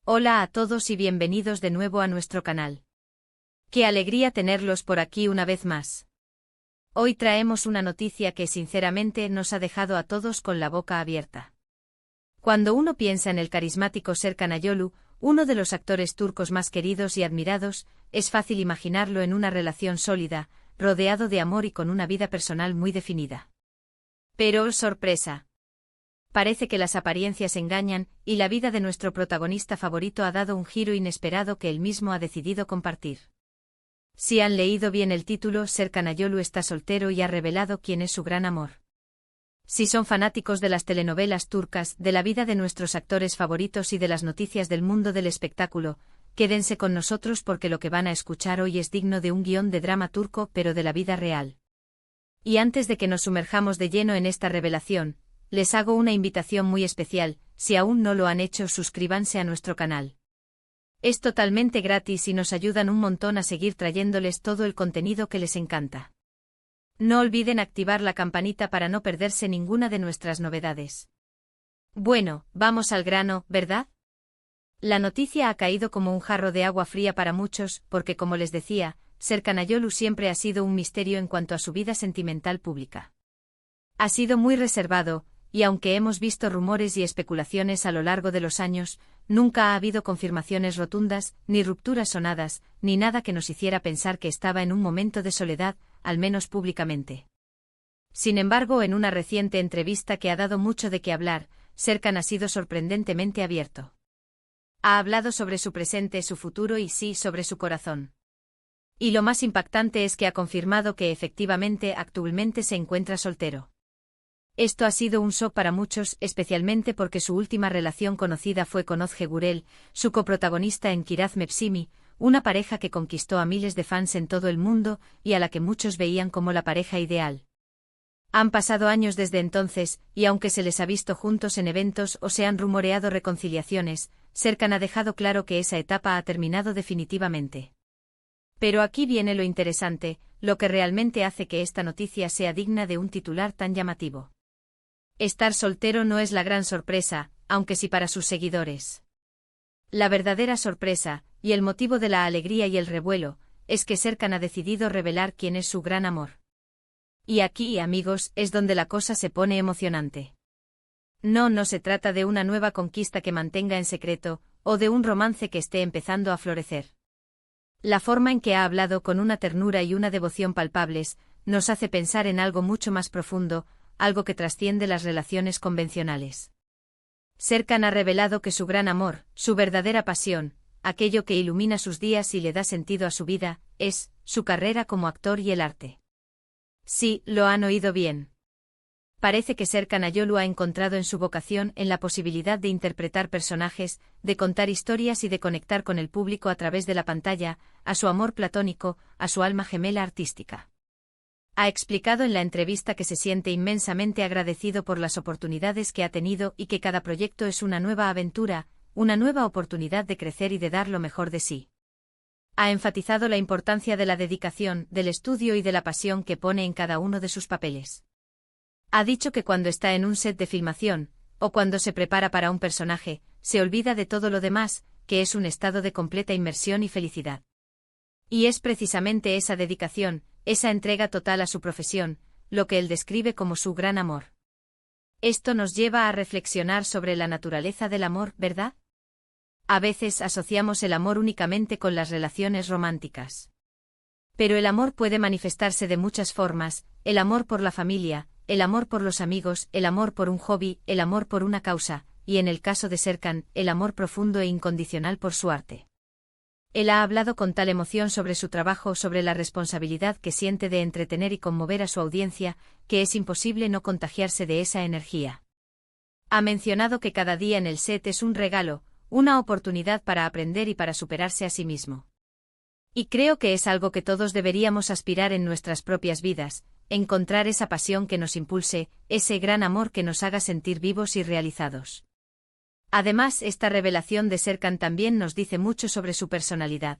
Hola a todos y bienvenidos de nuevo a nuestro canal. Qué alegría tenerlos por aquí una vez más. Hoy traemos una noticia que sinceramente nos ha dejado a todos con la boca abierta. Cuando uno piensa en el carismático Serkan Ayolu, uno de los actores turcos más queridos y admirados, es fácil imaginarlo en una relación sólida, rodeado de amor y con una vida personal muy definida. Pero, sorpresa. Parece que las apariencias engañan, y la vida de nuestro protagonista favorito ha dado un giro inesperado que él mismo ha decidido compartir. Si han leído bien el título, Serkan Ayolu está soltero y ha revelado quién es su gran amor. Si son fanáticos de las telenovelas turcas, de la vida de nuestros actores favoritos y de las noticias del mundo del espectáculo, quédense con nosotros porque lo que van a escuchar hoy es digno de un guión de drama turco pero de la vida real. Y antes de que nos sumerjamos de lleno en esta revelación, les hago una invitación muy especial. Si aún no lo han hecho, suscríbanse a nuestro canal. Es totalmente gratis y nos ayudan un montón a seguir trayéndoles todo el contenido que les encanta. No olviden activar la campanita para no perderse ninguna de nuestras novedades. Bueno, vamos al grano, ¿verdad? La noticia ha caído como un jarro de agua fría para muchos, porque como les decía, Serkan Ayolu siempre ha sido un misterio en cuanto a su vida sentimental pública. Ha sido muy reservado, y aunque hemos visto rumores y especulaciones a lo largo de los años, nunca ha habido confirmaciones rotundas, ni rupturas sonadas, ni nada que nos hiciera pensar que estaba en un momento de soledad, al menos públicamente. Sin embargo, en una reciente entrevista que ha dado mucho de qué hablar, Serkan ha sido sorprendentemente abierto. Ha hablado sobre su presente, su futuro y sí, sobre su corazón. Y lo más impactante es que ha confirmado que efectivamente actualmente se encuentra soltero. Esto ha sido un shock para muchos, especialmente porque su última relación conocida fue con Ozge Gürel, su coprotagonista en Kiraz Mevsimi, una pareja que conquistó a miles de fans en todo el mundo y a la que muchos veían como la pareja ideal. Han pasado años desde entonces, y aunque se les ha visto juntos en eventos o se han rumoreado reconciliaciones, Serkan ha dejado claro que esa etapa ha terminado definitivamente. Pero aquí viene lo interesante, lo que realmente hace que esta noticia sea digna de un titular tan llamativo. Estar soltero no es la gran sorpresa, aunque sí para sus seguidores. La verdadera sorpresa, y el motivo de la alegría y el revuelo, es que Serkan ha decidido revelar quién es su gran amor. Y aquí, amigos, es donde la cosa se pone emocionante. No se trata de una nueva conquista que mantenga en secreto, o de un romance que esté empezando a florecer. La forma en que ha hablado con una ternura y una devoción palpables, nos hace pensar en algo mucho más profundo, algo que trasciende las relaciones convencionales. Serkan ha revelado que su gran amor, su verdadera pasión, aquello que ilumina sus días y le da sentido a su vida, es su carrera como actor y el arte. Sí, lo han oído bien. Parece que Serkan Ayolu ha encontrado en su vocación en la posibilidad de interpretar personajes, de contar historias y de conectar con el público a través de la pantalla, a su amor platónico, a su alma gemela artística. Ha explicado en la entrevista que se siente inmensamente agradecido por las oportunidades que ha tenido y que cada proyecto es una nueva aventura, una nueva oportunidad de crecer y de dar lo mejor de sí. Ha enfatizado la importancia de la dedicación, del estudio y de la pasión que pone en cada uno de sus papeles. Ha dicho que cuando está en un set de filmación, o cuando se prepara para un personaje, se olvida de todo lo demás, que es un estado de completa inmersión y felicidad. Y es precisamente esa dedicación, esa entrega total a su profesión, lo que él describe como su gran amor. Esto nos lleva a reflexionar sobre la naturaleza del amor, ¿verdad? A veces asociamos el amor únicamente con las relaciones románticas. Pero el amor puede manifestarse de muchas formas, el amor por la familia, el amor por los amigos, el amor por un hobby, el amor por una causa, y en el caso de Serkan, el amor profundo e incondicional por su arte. Él ha hablado con tal emoción sobre su trabajo, sobre la responsabilidad que siente de entretener y conmover a su audiencia, que es imposible no contagiarse de esa energía. Ha mencionado que cada día en el set es un regalo, una oportunidad para aprender y para superarse a sí mismo. Y creo que es algo que todos deberíamos aspirar en nuestras propias vidas, encontrar esa pasión que nos impulse, ese gran amor que nos haga sentir vivos y realizados. Además, esta revelación de Serkan también nos dice mucho sobre su personalidad.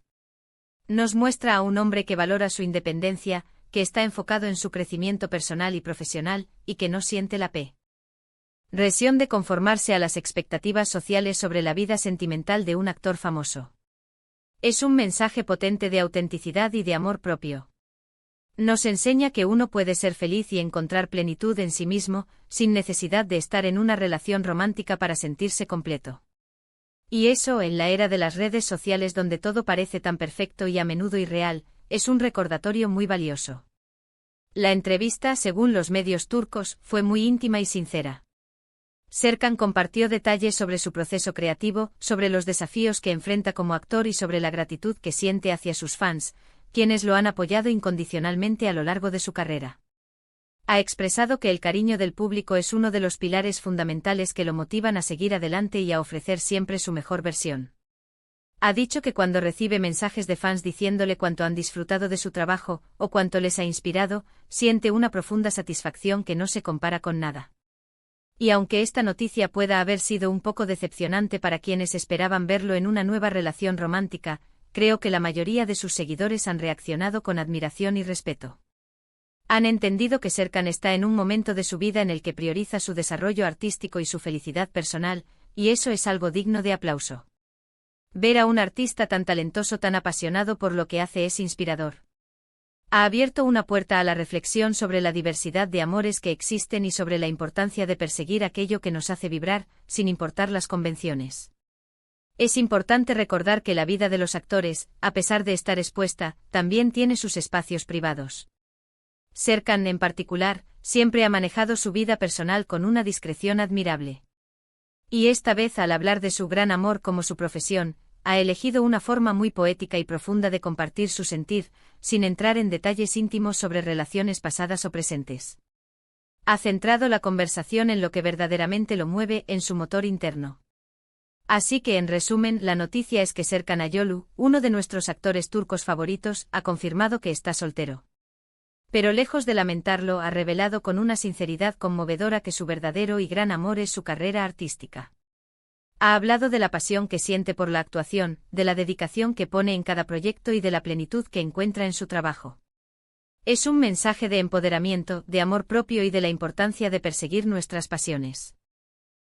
Nos muestra a un hombre que valora su independencia, que está enfocado en su crecimiento personal y profesional, y que no siente la Presión de conformarse a las expectativas sociales sobre la vida sentimental de un actor famoso. Es un mensaje potente de autenticidad y de amor propio. Nos enseña que uno puede ser feliz y encontrar plenitud en sí mismo, sin necesidad de estar en una relación romántica para sentirse completo. Y eso, en la era de las redes sociales donde todo parece tan perfecto y a menudo irreal, es un recordatorio muy valioso. La entrevista, según los medios turcos, fue muy íntima y sincera. Serkan compartió detalles sobre su proceso creativo, sobre los desafíos que enfrenta como actor y sobre la gratitud que siente hacia sus fans, quienes lo han apoyado incondicionalmente a lo largo de su carrera. Ha expresado que el cariño del público es uno de los pilares fundamentales que lo motivan a seguir adelante y a ofrecer siempre su mejor versión. Ha dicho que cuando recibe mensajes de fans diciéndole cuánto han disfrutado de su trabajo, o cuánto les ha inspirado, siente una profunda satisfacción que no se compara con nada. Y aunque esta noticia pueda haber sido un poco decepcionante para quienes esperaban verlo en una nueva relación romántica, creo que la mayoría de sus seguidores han reaccionado con admiración y respeto. Han entendido que Serkan está en un momento de su vida en el que prioriza su desarrollo artístico y su felicidad personal, y eso es algo digno de aplauso. Ver a un artista tan talentoso, tan apasionado por lo que hace es inspirador. Ha abierto una puerta a la reflexión sobre la diversidad de amores que existen y sobre la importancia de perseguir aquello que nos hace vibrar, sin importar las convenciones. Es importante recordar que la vida de los actores, a pesar de estar expuesta, también tiene sus espacios privados. Serkan, en particular, siempre ha manejado su vida personal con una discreción admirable. Y esta vez, al hablar de su gran amor como su profesión, ha elegido una forma muy poética y profunda de compartir su sentir, sin entrar en detalles íntimos sobre relaciones pasadas o presentes. Ha centrado la conversación en lo que verdaderamente lo mueve, en su motor interno. Así que, en resumen, la noticia es que Serkan Ayolu, uno de nuestros actores turcos favoritos, ha confirmado que está soltero. Pero lejos de lamentarlo, ha revelado con una sinceridad conmovedora que su verdadero y gran amor es su carrera artística. Ha hablado de la pasión que siente por la actuación, de la dedicación que pone en cada proyecto y de la plenitud que encuentra en su trabajo. Es un mensaje de empoderamiento, de amor propio y de la importancia de perseguir nuestras pasiones.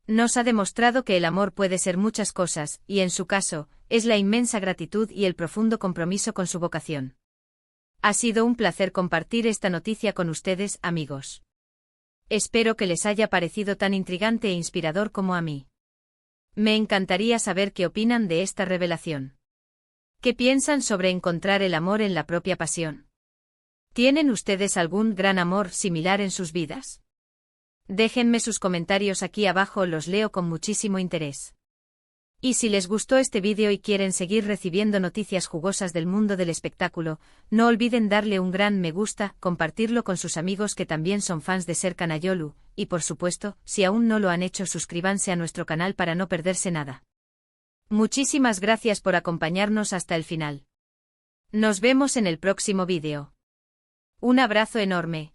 Nos ha demostrado que el amor puede ser muchas cosas, y en su caso, es la inmensa gratitud y el profundo compromiso con su vocación. Ha sido un placer compartir esta noticia con ustedes, amigos. Espero que les haya parecido tan intrigante e inspirador como a mí. Me encantaría saber qué opinan de esta revelación. ¿Qué piensan sobre encontrar el amor en la propia pasión? ¿Tienen ustedes algún gran amor similar en sus vidas? Déjenme sus comentarios aquí abajo, los leo con muchísimo interés. Y si les gustó este vídeo y quieren seguir recibiendo noticias jugosas del mundo del espectáculo, no olviden darle un gran me gusta, compartirlo con sus amigos que también son fans de Serkan Ayolu, y por supuesto, si aún no lo han hecho, suscríbanse a nuestro canal para no perderse nada. Muchísimas gracias por acompañarnos hasta el final. Nos vemos en el próximo vídeo. Un abrazo enorme.